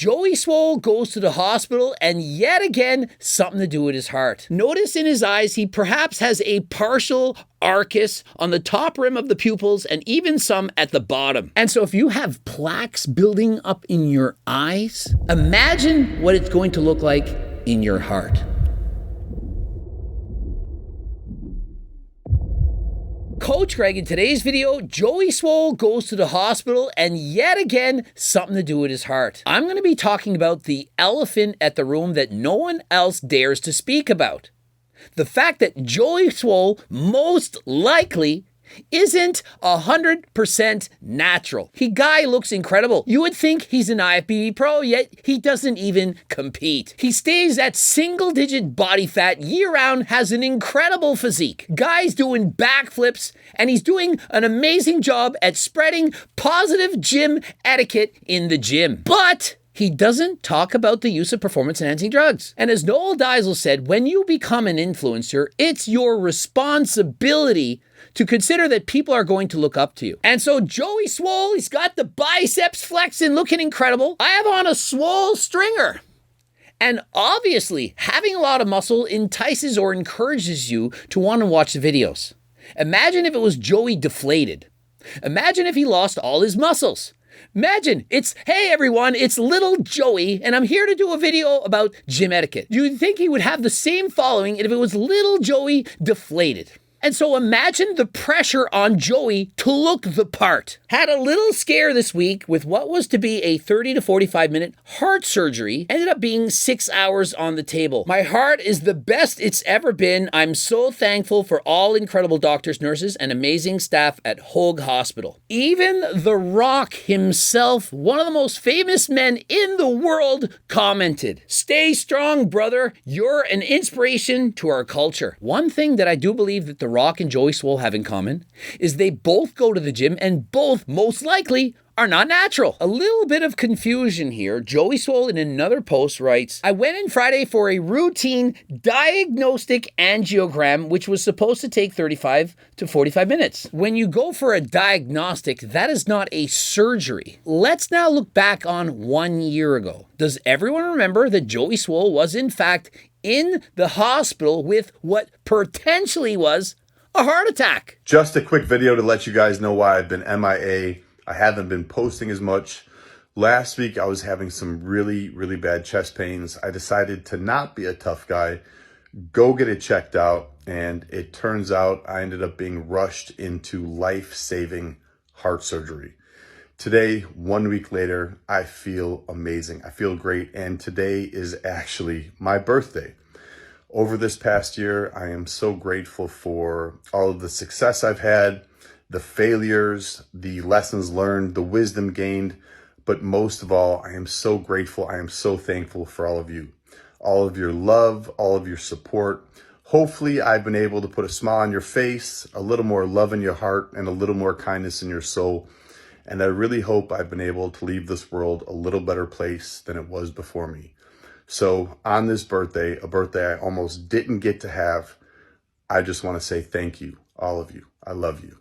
Joey Swoll goes to the hospital and yet again, something to do with his heart. Notice in his eyes, he perhaps has a partial arcus on the top rim of the pupils and even some at the bottom. And so if you have plaques building up in your eyes, imagine what it's going to look like in your heart. Coach Greg, in today's video, Joey Swoll goes to the hospital and yet again, something to do with his heart. I'm going to be talking about the elephant at the room that no one else dares to speak about. The fact that Joey Swoll most likely isn't 100% natural. Guy looks incredible. You would think he's an IFBB pro, yet he doesn't even compete. He stays at single-digit body fat year-round, has an incredible physique. Guy's doing backflips, and he's doing an amazing job at spreading positive gym etiquette in the gym. But he doesn't talk about the use of performance-enhancing drugs. And as Noel Diesel said, when you become an influencer, it's your responsibility to consider that people are going to look up to you. And so Joey Swoll, he's got the biceps flexing, looking incredible. I have on a Swoll stringer. And obviously, having a lot of muscle entices or encourages you to want to watch the videos. Imagine if it was Joey deflated. Imagine if he lost all his muscles. Imagine, hey everyone, it's little Joey, and I'm here to do a video about gym etiquette. You'd think he would have the same following if it was little Joey deflated. And so imagine the pressure on Joey to look the part. Had a little scare this week with what was to be a 30 to 45 minute heart surgery. Ended up being 6 hours on the table. My heart is the best it's ever been. I'm so thankful for all incredible doctors, nurses, and amazing staff at Hoag Hospital. Even The Rock himself, one of the most famous men in the world, commented, "Stay strong, brother. You're an inspiration to our culture." One thing that I do believe that The Rock and Joey Swoll have in common is they both go to the gym and both most likely are not natural. A little bit of confusion here. Joey Swoll in another post writes, "I went in Friday for a routine diagnostic angiogram, which was supposed to take 35 to 45 minutes. When you go for a diagnostic, that is not a surgery." Let's now look back on 1 year ago. Does everyone remember that Joey Swoll was in fact in the hospital with what potentially was a heart attack? Just a quick video to let you guys know why I've been MIA. I haven't been posting as much. Last week, I was having some really bad chest pains. I decided to not be a tough guy, go get it checked out. And it turns out I ended up being rushed into life-saving heart surgery. Today, 1 week later, I feel amazing. I feel great. And today is actually my birthday. Over this past year, I am so grateful for all of the success I've had, the failures, the lessons learned, the wisdom gained. But most of all, I am so grateful. I am so thankful for all of you, all of your love, all of your support. Hopefully, I've been able to put a smile on your face, a little more love in your heart, and a little more kindness in your soul. And I really hope I've been able to leave this world a little better place than it was before me. So on this birthday, a birthday I almost didn't get to have, I just want to say thank you, all of you. I love you.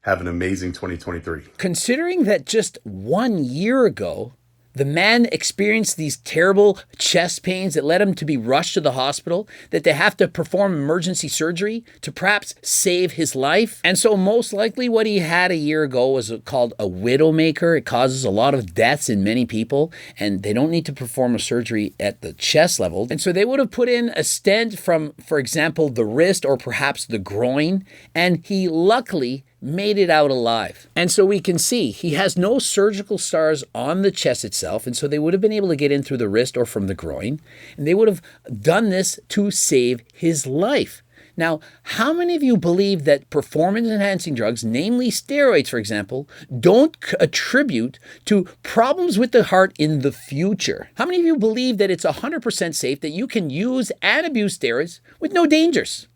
Have an amazing 2023. Considering that just 1 year ago, the man experienced these terrible chest pains that led him to be rushed to the hospital, that they have to perform emergency surgery to perhaps save his life. And so most likely what he had a year ago was called a widowmaker. It causes a lot of deaths in many people, and they don't need to perform a surgery at the chest level. And so they would have put in a stent from, for example, the wrist or perhaps the groin, and he luckily made it out alive. And so we can see he has no surgical scars on the chest itself, and so they would have been able to get in through the wrist or from the groin, and they would have done this to save his life. Now, how many of you believe that performance-enhancing drugs, namely steroids, for example, don't attribute to problems with the heart in the future? How many of you believe that it's 100% safe that you can use and abuse steroids with no dangers?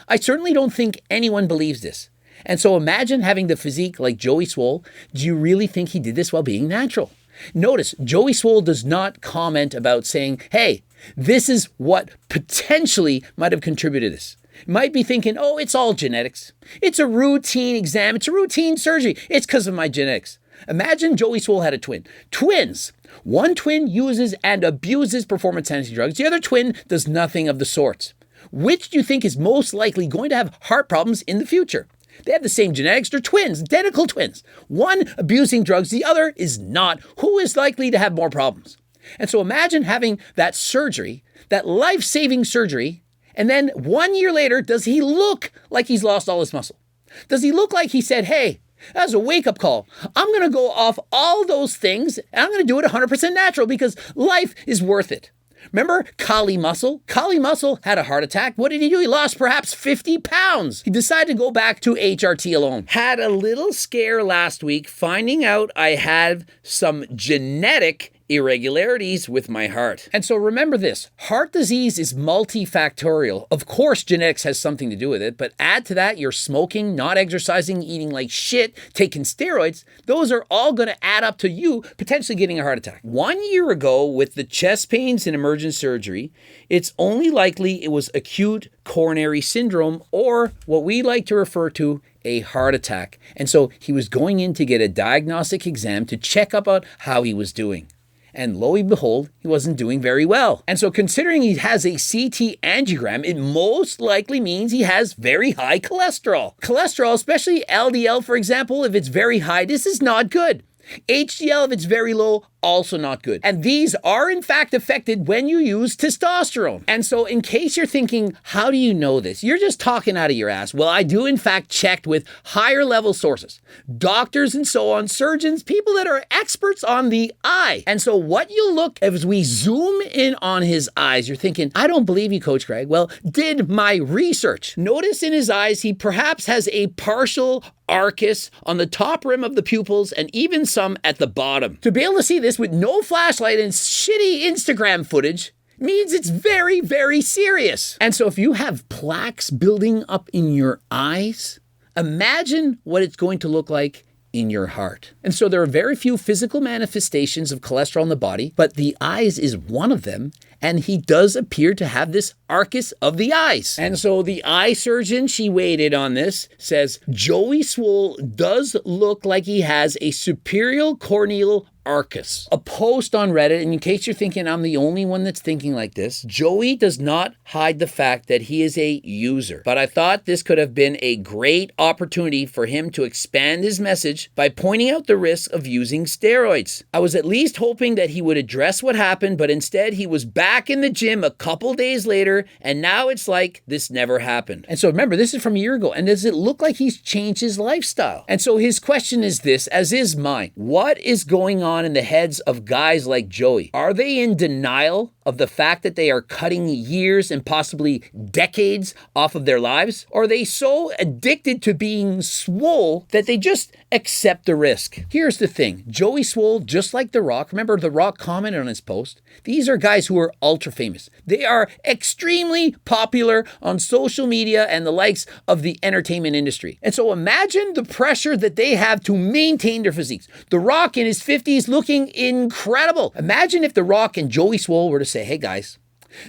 I certainly don't think anyone believes this. And so imagine having the physique like Joey Swoll. Do you really think he did this while being natural? Notice, Joey Swoll does not comment about saying, hey, this is what potentially might have contributed to this. Might be thinking, oh, it's all genetics. It's a routine exam. It's a routine surgery. It's because of my genetics. Imagine Joey Swoll had a twin. Twins. One twin uses and abuses performance-enhancing drugs. The other twin does nothing of the sorts. Which do you think is most likely going to have heart problems in the future? They have the same genetics. They're twins, identical twins. One abusing drugs, the other is not. Who is likely to have more problems? And so imagine having that surgery, that life-saving surgery, and then 1 year later, does he look like he's lost all his muscle? Does he look like he said, hey, that was a wake-up call. I'm going to go off all those things, and I'm going to do it 100% natural because life is worth it. Remember Kali Muscle? Kali Muscle had a heart attack. What did he do? He lost perhaps 50 pounds. He decided to go back to HRT alone. Had a little scare last week finding out I had some genetic irregularities with my heart. And so remember this, heart disease is multifactorial. Of course, genetics has something to do with it, but add to that, you're smoking, not exercising, eating like shit, taking steroids. Those are all going to add up to you potentially getting a heart attack. 1 year ago with the chest pains and emergent surgery, it's only likely it was acute coronary syndrome or what we like to refer to a heart attack. And so he was going in to get a diagnostic exam to check up on how he was doing. And lo and behold, he wasn't doing very well. And so considering he has a CT angiogram, it most likely means he has very high cholesterol. Cholesterol, especially LDL, for example, if it's very high, this is not good. HDL, if it's very low, also not good. And these are in fact affected when you use testosterone. And so in case you're thinking, how do you know this? You're just talking out of your ass. Well, I do in fact checked with higher level sources, doctors and so on, surgeons, people that are experts on the eye. And so what you look, as we zoom in on his eyes, you're thinking, I don't believe you, Coach Greg. Well, did my research. Notice in his eyes, he perhaps has a partial arcus on the top rim of the pupils and even some at the bottom. To be able to see this with no flashlight and shitty Instagram footage means it's very, very serious. And so if you have plaques building up in your eyes, imagine what it's going to look like in your heart. And so there are very few physical manifestations of cholesterol in the body, but the eyes is one of them. And he does appear to have this arcus of the eyes. And so the eye surgeon, she weighed in on this, says, Joey Swoll does look like he has a superior corneal arcus. A post on Reddit, and in case you're thinking I'm the only one that's thinking like this, Joey does not hide the fact that he is a user. But I thought this could have been a great opportunity for him to expand his message by pointing out the risks of using steroids. I was at least hoping that he would address what happened, but instead he was back in the gym a couple days later, and now it's like this never happened. And so remember, this is from a year ago, and does it look like he's changed his lifestyle? And so his question is this, as is mine. What is going on in the heads of guys like Joey? Are they in denial of the fact that they are cutting years and possibly decades off of their lives? Or are they so addicted to being swole that they just accept the risk? Here's the thing. Joey Swoll, just like The Rock, remember The Rock commented on his post, these are guys who are ultra famous. They are extremely popular on social media and the likes of the entertainment industry. And so imagine the pressure that they have to maintain their physiques. The Rock in his 50s looking incredible. Imagine if The Rock and Joey Swoll were to say, hey guys,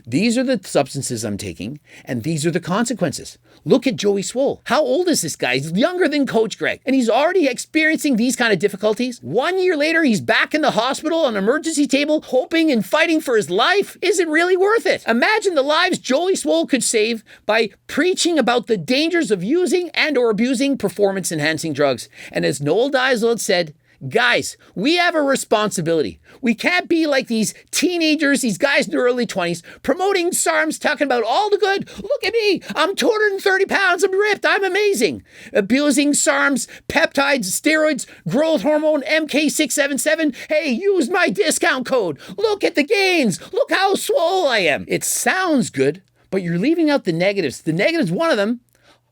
these are the substances I'm taking, and these are the consequences. Look at Joey Swoll. How old is this guy? He's younger than Coach Greg, and he's already experiencing these kind of difficulties. 1 year later, he's back in the hospital on an emergency table, hoping and fighting for his life. Is it really worth it? Imagine the lives Joey Swoll could save by preaching about the dangers of using and or abusing performance-enhancing drugs. And as Noel Diesel said, guys, we have a responsibility. We can't be like these teenagers, these guys in their early 20s, promoting SARMs, talking about all the good. Look at me. I'm 230 pounds. I'm ripped. I'm amazing. Abusing SARMs, peptides, steroids, growth hormone, MK677. Hey, use my discount code. Look at the gains. Look how swole I am. It sounds good, but you're leaving out the negatives. The negatives, one of them,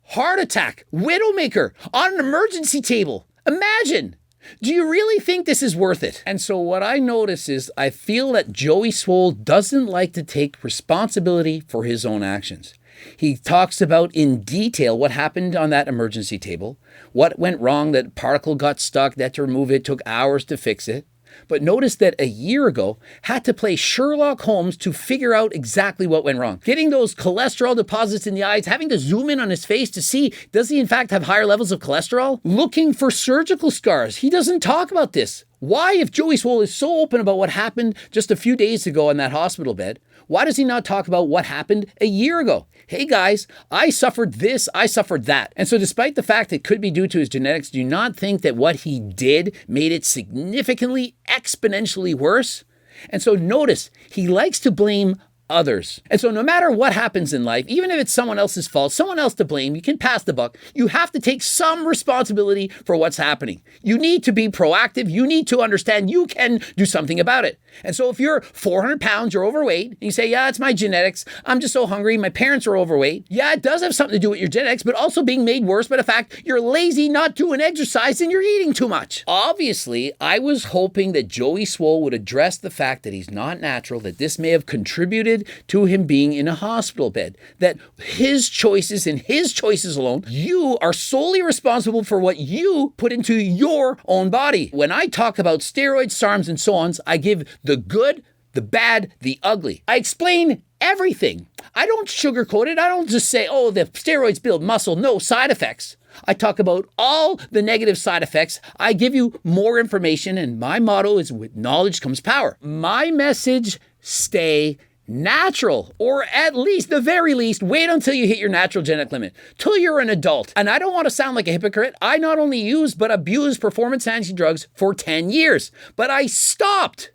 heart attack, widowmaker, on an emergency table. Imagine. Do you really think this is worth it? And so what I notice is I feel that Joey Swoll doesn't like to take responsibility for his own actions. He talks about in detail what happened on that emergency table, what went wrong, that particle got stuck, they had to remove it, took hours to fix it. but notice that a year ago had to play Sherlock Holmes to figure out exactly what went wrong. Getting those cholesterol deposits in the eyes, having to zoom in on his face to see, does he in fact have higher levels of cholesterol? Looking for surgical scars. He doesn't talk about this. Why, if Joey Swoll is so open about what happened just a few days ago in that hospital bed, why does he not talk about what happened a year ago? Hey guys, I suffered this, I suffered that. And so despite the fact it could be due to his genetics, do you not think that what he did made it significantly, exponentially worse? And so notice, he likes to blame others. And so no matter what happens in life, even if it's someone else's fault, someone else to blame, you can pass the buck. You have to take some responsibility for what's happening. You need to be proactive. You need to understand you can do something about it. And so if you're 400 pounds, you're overweight, and you say, yeah, it's my genetics. I'm just so hungry. My parents are overweight. Yeah, it does have something to do with your genetics, but also being made worse by the fact you're lazy, not doing exercise, and you're eating too much. Obviously, I was hoping that Joey Swoll would address the fact that he's not natural, that this may have contributed to him being in a hospital bed, that his choices and his choices alone, you are solely responsible for what you put into your own body. When I talk about steroids, SARMs, and so on, I give the good, the bad, the ugly. I explain everything. I don't sugarcoat it. I don't just say, oh, the steroids build muscle, no side effects. I talk about all the negative side effects. I give you more information, and my motto is with knowledge comes power. My message, stay natural, or at least, the very least, wait until you hit your natural genetic limit, till you're an adult. And I don't want to sound like a hypocrite. I not only used but abused performance-enhancing drugs for 10 years, but I stopped.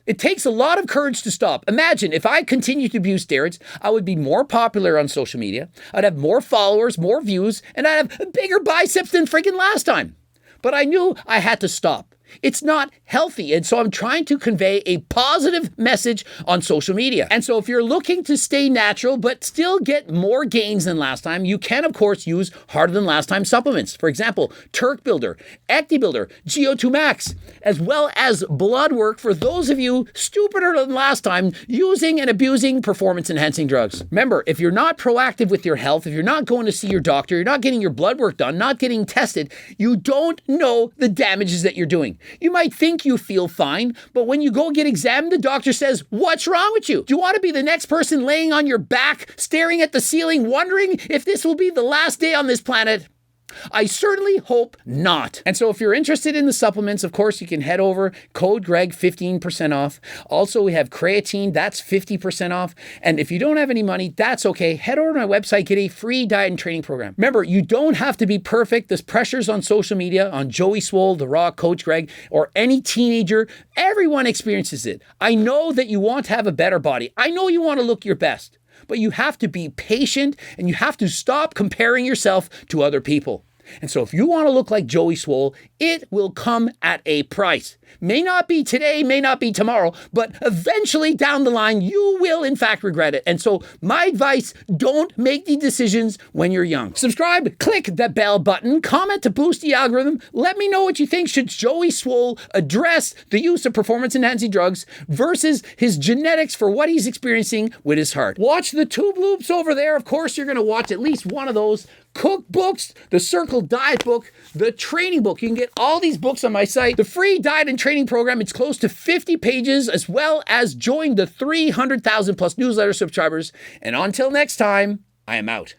It takes a lot of courage to stop. Imagine if I continued to abuse steroids, I would be more popular on social media. I'd have more followers, more views, and I'd have bigger biceps than friggin' last time. But I knew I had to stop. It's not healthy. And so I'm trying to convey a positive message on social media. And so if you're looking to stay natural, but still get more gains than last time, you can, of course, use harder than last time supplements. For example, Turk Builder, Ecti Builder, GO2 Max, as well as blood work for those of you stupider than last time using and abusing performance-enhancing drugs. Remember, if you're not proactive with your health, if you're not going to see your doctor, you're not getting your blood work done, not getting tested, you don't know the damages that you're doing. You might think you feel fine, but when you go get examined, the doctor says, what's wrong with you? Do you want to be the next person laying on your back, staring at the ceiling, wondering if this will be the last day on this planet? I certainly hope not. And so if you're interested in the supplements, of course, you can head over, code Greg, 15% off. Also, we have creatine, that's 50% off. And if you don't have any money, that's okay. Head over to my website, get a free diet and training program. Remember, you don't have to be perfect. There's pressures on social media, on Joey Swoll, The Rock, Coach Greg, or any teenager. Everyone experiences it. I know that you want to have a better body. I know you want to look your best. But you have to be patient and you have to stop comparing yourself to other people. And so if you want to look like Joey Swoll, it will come at a price. May not be today, may not be tomorrow, but eventually down the line, you will in fact regret it. And so my advice, don't make the decisions when you're young. Subscribe, click the bell button, comment to boost the algorithm. Let me know what you think. Should Joey Swoll address the use of performance-enhancing drugs versus his genetics for what he's experiencing with his heart? Watch the tube loops over there. Of course, you're going to watch at least one of those. Cookbooks, the Circle Diet book, the training book. You can get all these books on my site. The free diet and training program, it's close to 50 pages, as well as join the 300,000 plus newsletter subscribers. And until next time, I am out.